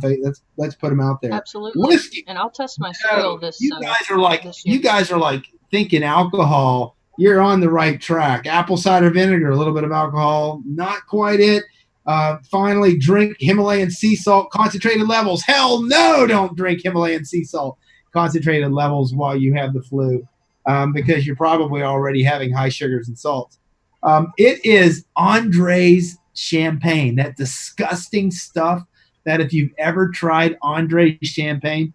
Let's put them out there. Absolutely. Whiskey. And I'll test my soil this. You guys are like this year. you guys are like thinking alcohol. You're on the right track. Apple cider vinegar, a little bit of alcohol, not quite it. Finally, drink Himalayan sea salt concentrated levels. Hell no, don't drink Himalayan sea salt concentrated levels while you have the flu, because you're probably already having high sugars and salts. It is Andre's champagne, that disgusting stuff that if you've ever tried Andre's champagne,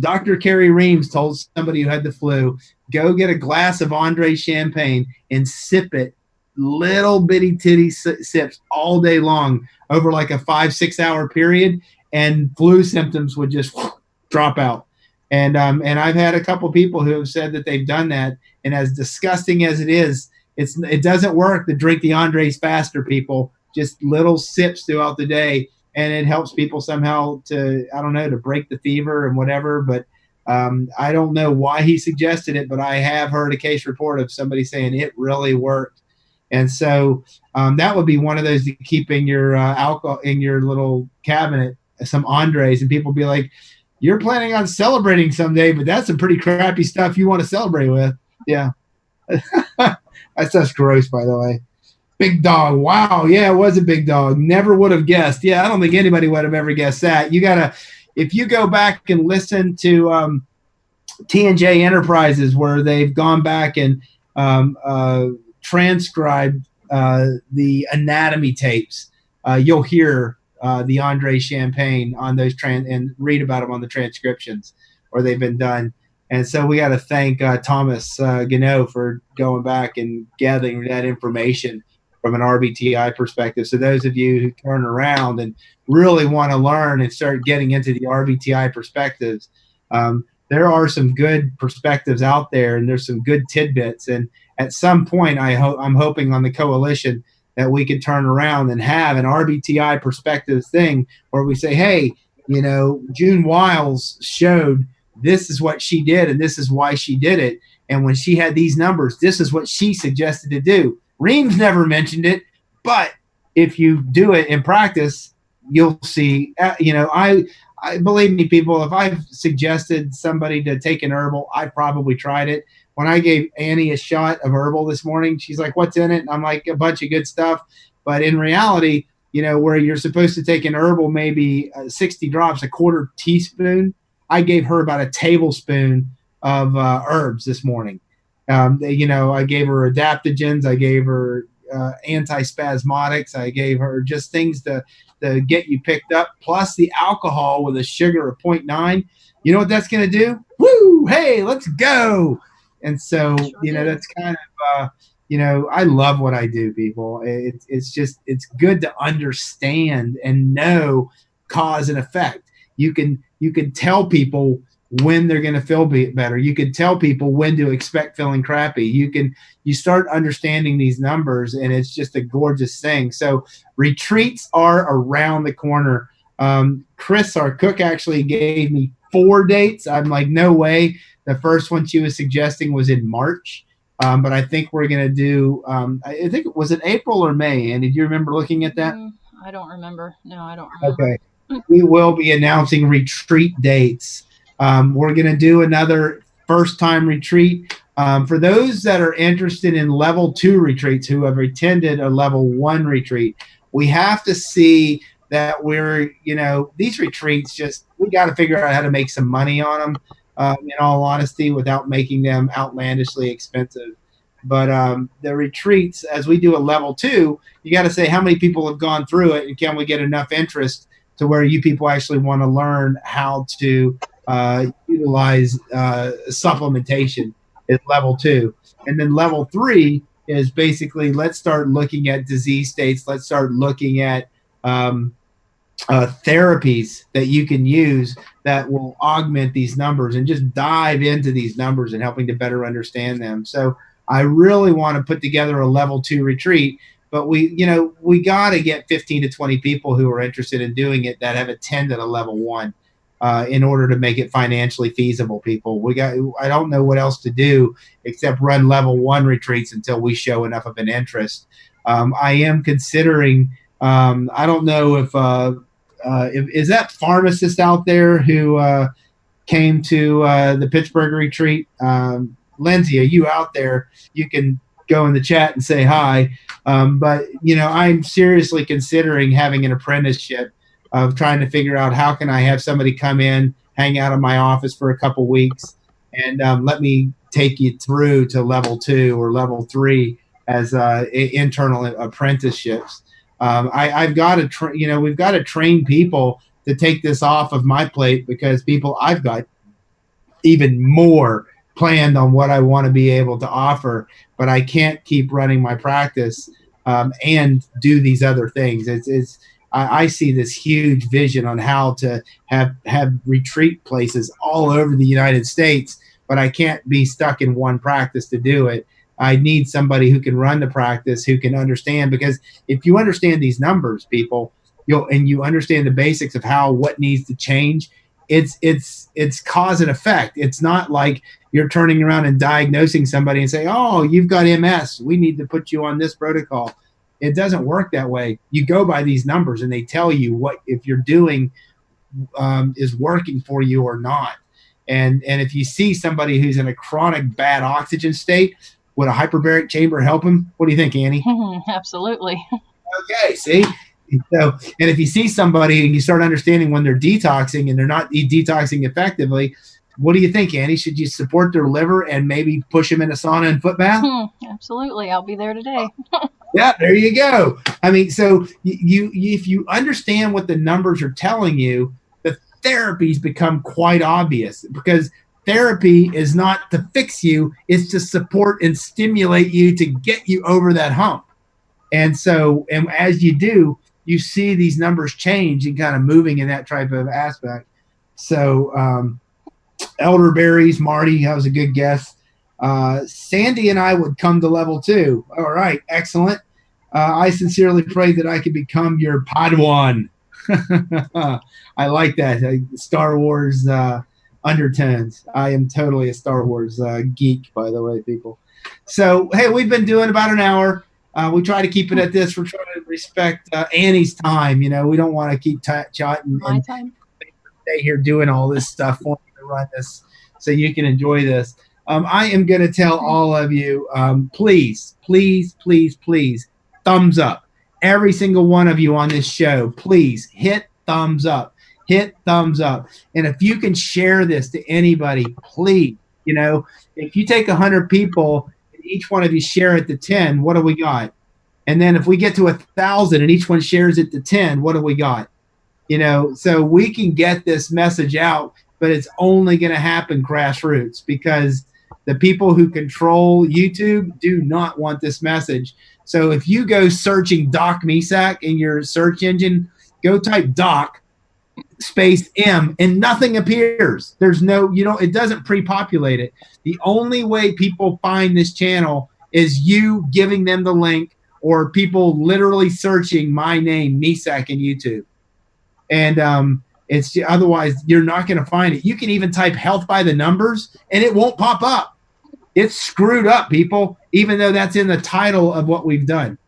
Dr. Carrie Reams told somebody who had the flu, go get a glass of Andre's champagne and sip it, little bitty titty sips all day long over like a 5-6 hour period, and flu symptoms would just drop out. And I've had a couple people who have said that they've done that, and as disgusting as it is, it doesn't work to drink the Andres faster, people. Just little sips throughout the day, and it helps people somehow to, I don't know, to break the fever and whatever. But I don't know why he suggested it, but I have heard a case report of somebody saying it really worked. And so that would be one of those to keep in your alcohol in your little cabinet, some Andres, and people be like, "You're planning on celebrating someday, but that's some pretty crappy stuff you want to celebrate with." Yeah, that's gross, by the way. Big dog. Wow. Yeah, it was a big dog. Never would have guessed. Yeah, I don't think anybody would have ever guessed that. You gotta, if you go back and listen to T&J Enterprises, where they've gone back and transcribed the anatomy tapes, you'll hear the Andre Champagne on those and read about them on the transcriptions where they've been done. And so we got to thank Thomas Gano for going back and gathering that information from an RBTI perspective. So those of you who turn around and really want to learn and start getting into the RBTI perspectives, there are some good perspectives out there, and there's some good tidbits. And at some point, I'm hoping on the coalition that we can turn around and have an RBTI perspective thing where we say, hey, June Wiles showed this is what she did and this is why she did it. And when she had these numbers, this is what she suggested to do. Reams never mentioned it, but if you do it in practice, you'll see, I believe me, people, if I've suggested somebody to take an herbal, I probably tried it. When I gave Annie a shot of herbal this morning, she's like, "What's in it?" And I'm like, "A bunch of good stuff." But in reality, where you're supposed to take an herbal, maybe 60 drops, a quarter teaspoon, I gave her about a tablespoon of herbs this morning. I gave her adaptogens, I gave her antispasmodics, I gave her just things to get you picked up, plus the alcohol with a sugar of 0.9. You know what that's going to do? Woo! Hey, let's go. And so, Sure did. that's kind of, I love what I do, people. It's good to understand and know cause and effect. You can tell people when they're going to feel better. You can tell people when to expect feeling crappy. You start understanding these numbers, and it's just a gorgeous thing. So retreats are around the corner. Chris, our cook, actually gave me 4 dates. I'm like, no way. The first one she was suggesting was in March. But I think we're going to do, I think, was it April or May? And did you remember looking at that? I don't remember. No, I don't remember. Okay. We will be announcing retreat dates. We're going to do another first time retreat. For those that are interested in level 2 retreats who have attended a level 1 retreat, we have to see that these retreats we got to figure out how to make some money on them, in all honesty, without making them outlandishly expensive. But the retreats, as we do a level 2, you got to say how many people have gone through it, and can we get enough interest to where you people actually want to learn how to utilize supplementation is level 2. And then level 3 is basically, let's start looking at disease states. Let's start looking at therapies that you can use that will augment these numbers, and just dive into these numbers and helping to better understand them. So I really want to put together a level 2 retreat, but we got to get 15 to 20 people who are interested in doing it that have attended a level 1. In order to make it financially feasible, people. I don't know what else to do except run level 1 retreats until we show enough of an interest. I am considering, I don't know if is that pharmacist out there who came to the Pittsburgh retreat. Lindsay, are you out there? You can go in the chat and say hi. But I'm seriously considering having an apprenticeship, of trying to figure out how can I have somebody come in, hang out in my office for a couple weeks, and let me take you through to level 2 or level 3 as internal apprenticeships. I've got to, we've got to train people to take this off of my plate, because people, I've got even more planned on what I want to be able to offer, but I can't keep running my practice and do these other things. I see this huge vision on how to have retreat places all over the United States, but I can't be stuck in one practice to do it. I need somebody who can run the practice, who can understand, because if you understand these numbers, people, you understand the basics of what needs to change. It's cause and effect. It's not like you're turning around and diagnosing somebody and say, "Oh, you've got MS. We need to put you on this protocol." It doesn't work that way. You go by these numbers, and they tell you what, if you're doing is working for you or not. And if you see somebody who's in a chronic bad oxygen state, would a hyperbaric chamber help him? What do you think, Annie? Absolutely. Okay, see? So, and if you see somebody and you start understanding when they're detoxing and they're not detoxing effectively, what do you think, Annie? Should you support their liver and maybe push them in a sauna and foot bath? Absolutely. I'll be there today. Yeah, there you go. I mean, so if you understand what the numbers are telling you, the therapies become quite obvious, because therapy is not to fix you, it's to support and stimulate you to get you over that hump. And so, and as you do, you see these numbers change and kind of moving in that type of aspect. So, elderberries, Marty, that was a good guess. Sandy and I would come to level 2. All right, excellent. I sincerely pray that I can become your Padawan. I like that. Star Wars undertones. I am totally a Star Wars geek, by the way, people. So, hey, we've been doing about an hour. We try to keep it at this. We're trying to respect Annie's time. We don't want to keep chatting. My time. stay here doing all this stuff for me to run this so you can enjoy this. I am going to tell all of you, please, please, please, please, thumbs up. Every single one of you on this show, please hit thumbs up. Hit thumbs up. And if you can share this to anybody, please, if you take 100 people and each one of you share it to 10, what do we got? And then if we get to 1,000 and each one shares it to 10, what do we got? So we can get this message out, but it's only going to happen grassroots because the people who control YouTube do not want this message. So if you go searching Doc Misak in your search engine, go type Doc space M and nothing appears. There's no, it doesn't pre-populate it. The only way people find this channel is you giving them the link or people literally searching my name, Misak, in YouTube. And it's otherwise you're not going to find it. You can even type health by the numbers and it won't pop up. It's screwed up, people, even though that's in the title of what we've done,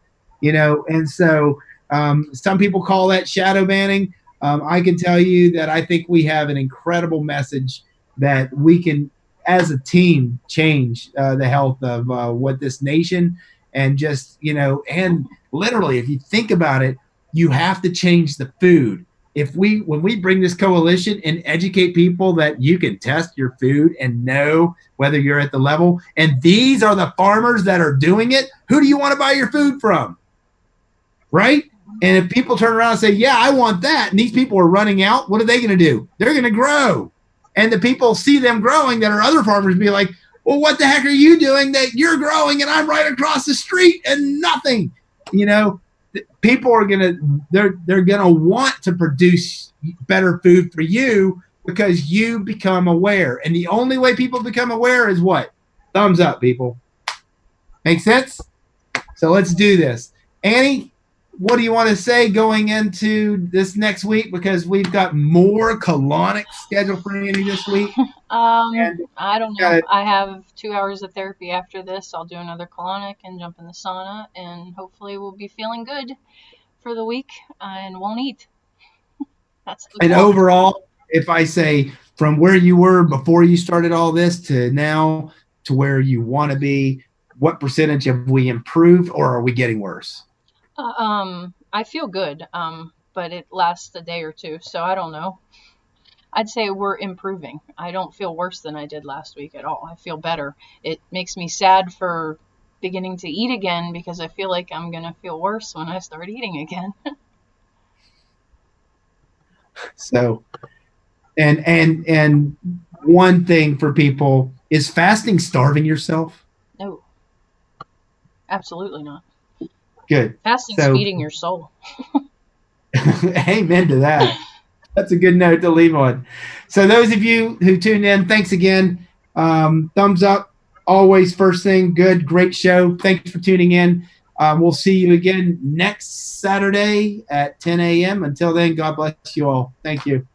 and so some people call that shadow banning. I can tell you that I think we have an incredible message that we can, as a team, change the health of what this nation and just, and literally, if you think about it, you have to change the food. When we bring this coalition and educate people that you can test your food and know whether you're at the level, and these are the farmers that are doing it, who do you want to buy your food from? Right? And if people turn around and say, yeah, I want that, and these people are running out, what are they going to do? They're going to grow. And the people see them growing that are other farmers be like, well, what the heck are you doing that you're growing and I'm right across the street and nothing? People are they're going to want to produce better food for you because you become aware. And the only way people become aware is what? Thumbs up, people. Make sense? So let's do this. Annie, what do you want to say going into this next week? Because we've got more colonics scheduled for Annie this week. I don't know. I have 2 hours of therapy after this. I'll do another colonic and jump in the sauna, and hopefully we'll be feeling good for the week and won't eat. That's the and overall, if I say from where you were before you started all this to now to where you want to be, what percentage have we improved or are we getting worse? I feel good, but it lasts a day or two, so I don't know. I'd say we're improving. I don't feel worse than I did last week at all. I feel better. It makes me sad for beginning to eat again because I feel like I'm going to feel worse when I start eating again. So, and one thing for people, is fasting starving yourself? No, absolutely not. Good. Fasting's feeding your soul. Amen to that. That's a good note to leave on. So those of you who tuned in, thanks again. Thumbs up. Always first thing. Good. Great show. Thanks for tuning in. We'll see you again next Saturday at 10 a.m. Until then, God bless you all. Thank you.